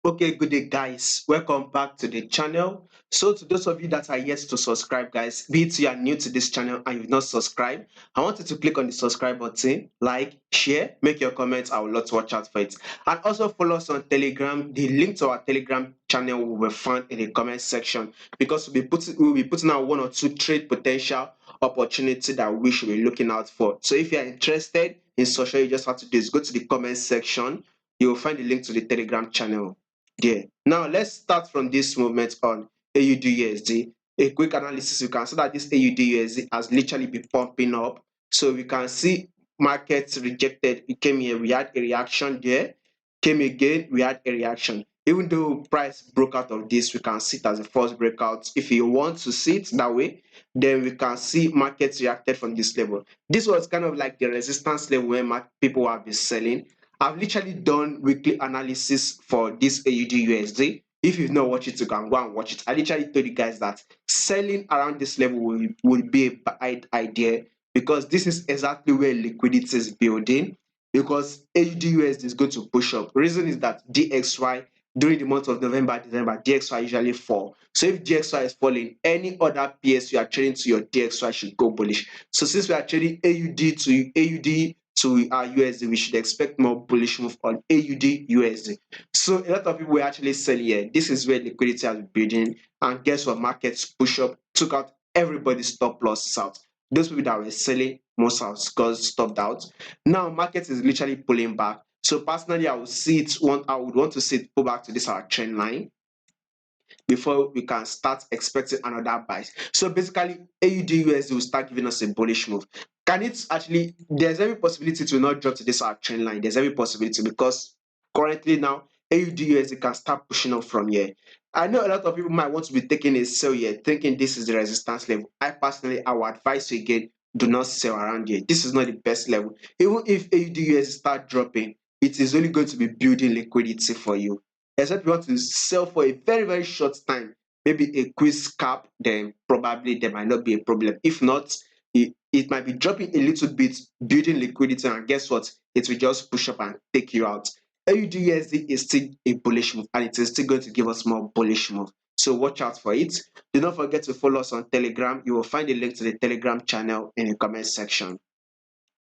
Okay, good day, guys. Welcome back to the channel. So, to those of you that are yet to subscribe, guys, be it you are new to this channel and you've not subscribed, I want you to click on the subscribe button, like, share, make your comments. I would love to watch out for it. And also follow us on Telegram. The link to our Telegram channel will be found in the comment section because we'll be putting out one or two trade potential opportunity that we should be looking out for. So, if you are interested in social, you just have to do is go to the comment section. You will find the link to the Telegram channel there. Now let's start from this movement on AUDUSD. A quick analysis, you can see that this AUDUSD has literally been pumping up. So we can see markets rejected. It came here, we had a reaction there. Came again, we had a reaction. Even though price broke out of this, we can see it as a false breakout. If you want to see it that way, then we can see markets reacted from this level. This was kind of like the resistance level where people have been selling. I've literally done weekly analysis for this AUD USD. If you've not watched it, you can go and watch it. I literally told you guys that selling around this level will be a bad idea because this is exactly where liquidity is building because AUD USD is going to push up. Reason is that DXY during the month of November, December, DXY usually fall. So if DXY is falling, any other PS you are trading to your DXY should go bullish. So since we are trading AUD to AUD to our USD, we should expect more bullish move on AUD USD. So a lot of people were actually selling here. This is where liquidity has been building, and guess what? Markets push up, took out everybody's stop losses out. Those people that were selling most have stopped out. Now market is literally pulling back. So personally, I would want to see it pull back to this our trend line before we can start expecting another buy. So basically, AUD USD will start giving us a bullish move. Can it actually? There's every possibility to not drop to this our trend line. There's every possibility because currently now AUD USD can start pushing up from here. I know a lot of people might want to be taking a sell here, thinking this is the resistance level. I personally, I would advise you again, do not sell around here. This is not the best level. Even if AUD USD start dropping, it is only going to be building liquidity for you. Except you want to sell for a very, very short time, maybe a quick scalp, then probably there might not be a problem. If not, it might be dropping a little bit, building liquidity, and guess what? It will just push up and take you out. AUDUSD is still a bullish move, and it is still going to give us more bullish move. So watch out for it. Do not forget to follow us on Telegram. You will find the link to the Telegram channel in the comment section.